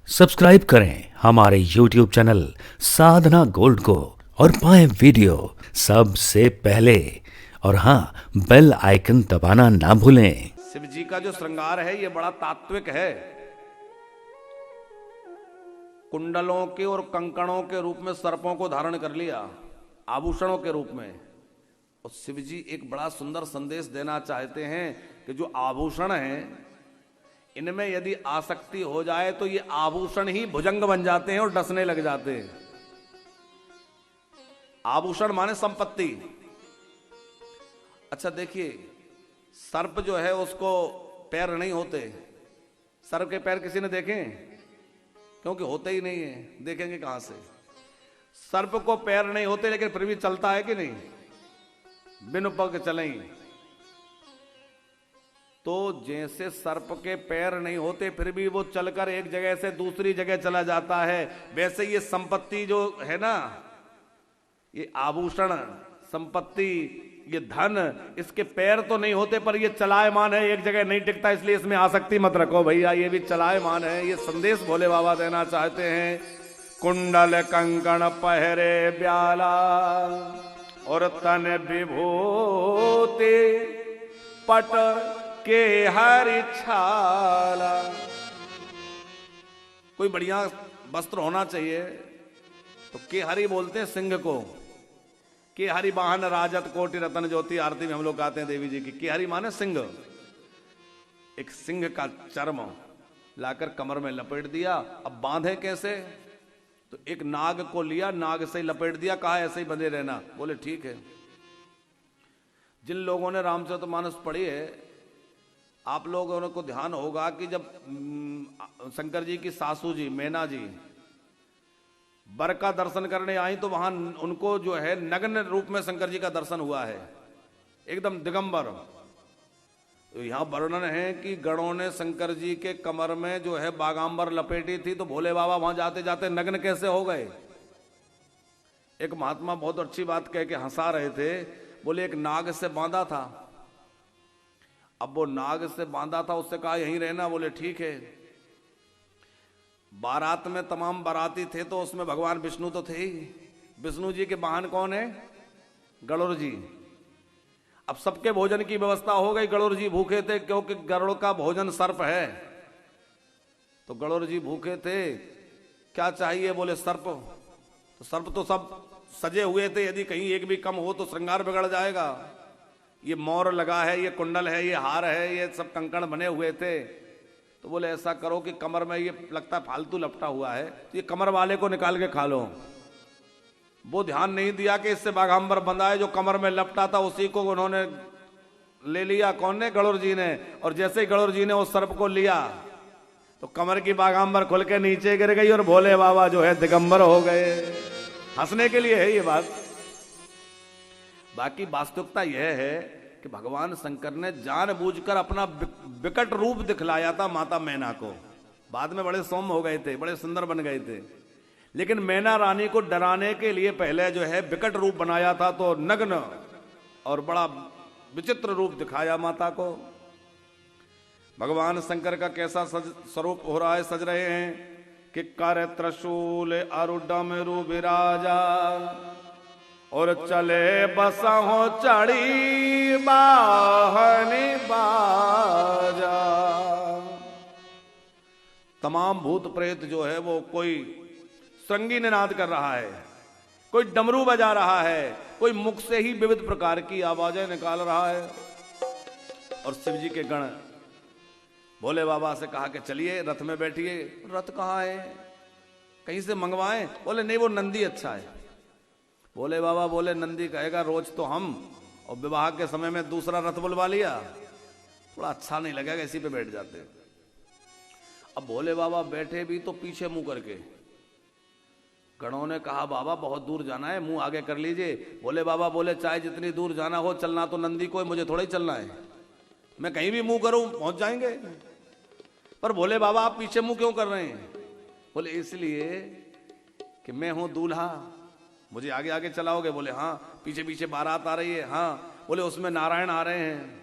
Subscribe करें हमारे YouTube channel साधना gold को और पाएं वीडियो सबसे पहले। और हाँ, बेल आइकन दबाना ना भूलें। शिव जी का जो श्रृंगार है ये बड़ा तात्विक है। कुंडलों के और कंकणों के रूप में सर्पों को धारण कर लिया, आभूषणों के रूप में। और शिव जी एक बड़ा सुंदर संदेश देना चाहते हैं कि जो आभूषण हैं इनमें यदि आसक्ति हो जाए तो ये आभूषण ही भुजंग बन जाते हैं और डसने लग जाते हैं। आभूषण माने संपत्ति। अच्छा देखिए, सर्प जो है उसको पैर नहीं होते। सर्प के पैर किसी ने देखे? क्योंकि होते ही नहीं है, देखेंगे कहां से। सर्प को पैर नहीं होते लेकिन फिर भी चलता है कि नहीं? बिन पग चलें। तो जैसे सर्प के पैर नहीं होते फिर भी वो चलकर एक जगह से दूसरी जगह चला जाता है, वैसे ये संपत्ति जो है ना, ये आभूषण, संपत्ति, ये धन, इसके पैर तो नहीं होते पर ये चलायमान है, एक जगह नहीं टिकता। इसलिए इसमें आसक्ति मत रखो भैया, ये भी चलायमान है। ये संदेश भोले बाबा देना चाहते हैं। कुंडल कंकण पहरे ब्याला और तन विभूति पट के हरि छाला। कोई बढ़िया वस्त्र होना चाहिए। तो के हरि बोलते हैं सिंह को। के हरि वाहन राजत कोटि रतन ज्योति, आरती में हम लोग गाते हैं देवी जी की। के हरि माने सिंह। एक सिंह का चर्म लाकर कमर में लपेट दिया। अब बांधे कैसे? तो एक नाग को लिया, नाग से लपेट दिया, कहा ऐसे ही बंधे रहना। बोले ठीक है। जिन लोगों ने रामचरितमानस पढ़ी है, आप लोगों को ध्यान होगा कि जब शंकर जी की सासू जी मैना जी वर का दर्शन करने आई तो वहां उनको जो है नग्न रूप में शंकर जी का दर्शन हुआ है, एकदम दिगंबर। तो यहां वर्णन है कि गणों ने शंकर जी के कमर में जो है बागांबर लपेटी थी, तो भोले बाबा वहां जाते जाते नग्न कैसे हो गए? एक महात्मा बहुत अच्छी बात कह के हंसा रहे थे। बोले एक नाग से बांधा था। अब वो नाग से बांधा था, उससे कहा यहीं रहना। बोले ठीक है। बारात में तमाम बाराती थे तो उसमें भगवान विष्णु तो थे ही। विष्णु जी के वाहन कौन है? गरुड़ जी। अब सबके भोजन की व्यवस्था हो गई। गरुड़ जी भूखे थे क्योंकि गरुड़ का भोजन सर्प है। तो गरुड़ जी भूखे थे, क्या चाहिए? बोले सर्प। तो सर्प तो सब सजे हुए थे, यदि कहीं एक भी कम हो तो श्रृंगार बिगड़ जाएगा। ये मोर लगा है, ये कुंडल है, ये हार है, ये सब कंकण बने हुए थे। तो बोले ऐसा करो कि कमर में ये लगता फालतू लपटा हुआ है, तो ये कमर वाले को निकाल के खा लो। वो ध्यान नहीं दिया कि इससे बागांबर बंधा है, जो कमर में लपटा था उसी को उन्होंने ले लिया। कौन ने? गरुड़ जी ने। और जैसे ही गरुड़ जी ने उस सर्प को लिया तो कमर की बागांबर खुल के नीचे गिर गई और भोले बाबा जो है दिगंबर हो गए। हंसने के लिए है ये बात। बाकी वास्तविकता यह है कि भगवान शंकर ने जानबूझकर अपना विकट रूप दिखलाया था माता मैना को। बाद में बड़े सौम्य हो गए थे, बड़े सुंदर बन गए थे, लेकिन मैना रानी को डराने के लिए पहले जो है विकट रूप बनाया था। तो नग्न और बड़ा विचित्र रूप दिखाया माता को। भगवान शंकर का कैसा स्वरूप हो रहा है, सज रहे हैं कि कर त्रिशूल अरुडमरु विराजा और चले बसहो चढ़ी बाहनी बाजा। तमाम भूत प्रेत जो है वो कोई श्रृंगी निनाद कर रहा है, कोई डमरू बजा रहा है, कोई मुख से ही विविध प्रकार की आवाजें निकाल रहा है। और शिव जी के गण भोले बाबा से कहा कि चलिए रथ में बैठिए। रथ कहाँ है? कहीं से मंगवाएं? बोले नहीं, वो नंदी अच्छा है। भोले बाबा बोले नंदी कहेगा रोज तो हम, और विवाह के समय में दूसरा रथ बुलवा लिया, थोड़ा अच्छा नहीं लगेगा, इसी पे बैठ जाते। अब भोले बाबा बैठे भी तो पीछे मुंह करके। गणों ने कहा बाबा बहुत दूर जाना है, मुंह आगे कर लीजिए। भोले बाबा बोले चाहे जितनी दूर जाना हो, चलना तो नंदी को है, मुझे थोड़ा ही चलना है। मैं कहीं भी मुंह करूं पहुंच जाएंगे। पर भोले बाबा आप पीछे मुंह क्यों कर रहे हैं? बोले इसलिए कि मैं हूं दूल्हा, मुझे आगे आगे चलाओगे? बोले हाँ। पीछे पीछे बारात आ रही है? हाँ। बोले उसमें नारायण आ रहे हैं?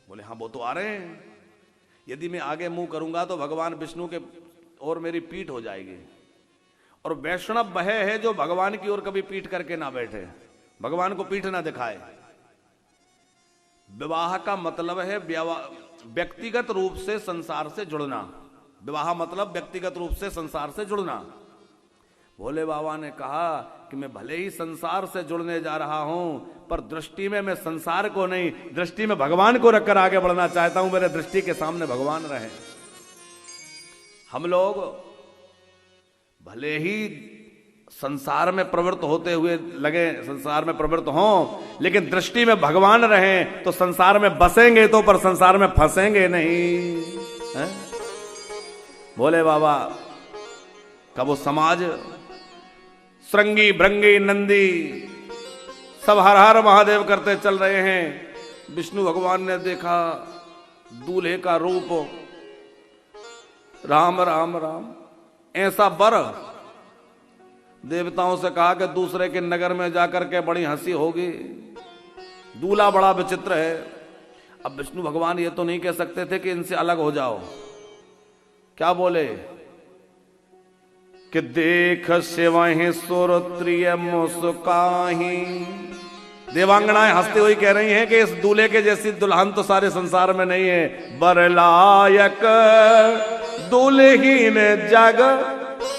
बोले हाँ वो तो आ रहे हैं। यदि मैं आगे मुंह करूंगा तो भगवान विष्णु के और मेरी पीठ हो जाएगी। और वैष्णव वह है जो भगवान की ओर कभी पीठ करके ना बैठे, भगवान को पीठ ना दिखाए। विवाह का मतलब है व्यक्तिगत रूप से संसार से जुड़ना। विवाह मतलब व्यक्तिगत रूप से संसार से जुड़ना। भोले बाबा ने कहा कि मैं भले ही संसार से जुड़ने जा रहा हूं, पर दृष्टि में मैं संसार को नहीं, दृष्टि में भगवान को रखकर आगे बढ़ना चाहता हूं। मेरे दृष्टि के सामने भगवान रहे। हम लोग भले ही संसार में प्रवृत्त होते हुए लगे, संसार में प्रवृत्त हों, लेकिन दृष्टि में भगवान रहें तो संसार में बसेंगे तो, पर संसार में फंसेंगे नहीं है? भोले बाबा का वो समाज, श्रृंगी भृंगी नंदी सब हर हर महादेव करते चल रहे हैं। विष्णु भगवान ने देखा दूल्हे का रूप, राम राम राम, ऐसा वर। देवताओं से कहा कि दूसरे के नगर में जाकर के बड़ी हंसी होगी, दूल्हा बड़ा विचित्र है। अब विष्णु भगवान ये तो नहीं कह सकते थे कि इनसे अलग हो जाओ। क्या बोले कि देख शिवहि सुरत्रिय मुस्काही। देवांगनाएं हंसते हुए कह रही हैं कि इस दूल्हे के जैसी दुल्हन तो सारे संसार में नहीं है। बरलायक दुल्हीन जग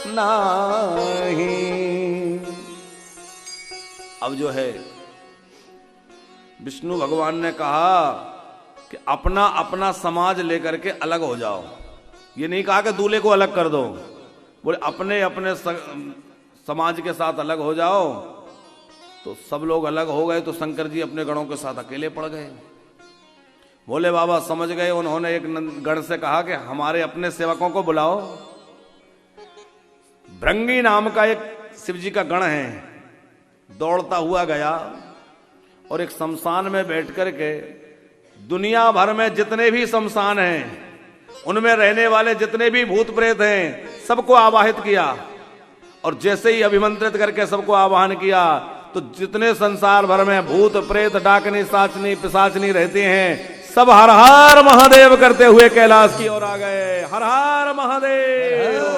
नाही। अब जो है विष्णु भगवान ने कहा कि अपना अपना समाज लेकर के अलग हो जाओ। ये नहीं कहा कि दूल्हे को अलग कर दो, बोले अपने अपने समाज के साथ अलग हो जाओ। तो सब लोग अलग हो गए तो शंकर जी अपने गणों के साथ अकेले पड़ गए। भोले बाबा समझ गए। उन्होंने एक गण से कहा कि हमारे अपने सेवकों को बुलाओ। भृंगी नाम का एक शिव जी का गण है, दौड़ता हुआ गया और एक शमशान में बैठ कर के दुनिया भर में जितने भी शमशान हैं, उनमें रहने वाले जितने भी भूत प्रेत हैं, सबको आवाहित किया। और जैसे ही अभिमंत्रित करके सबको आवाहन किया तो जितने संसार भर में भूत प्रेत डाकनी साचनी पिशाचनी रहते हैं, सब हर हर महादेव करते हुए कैलाश की ओर आ गए। हर हर महादेव।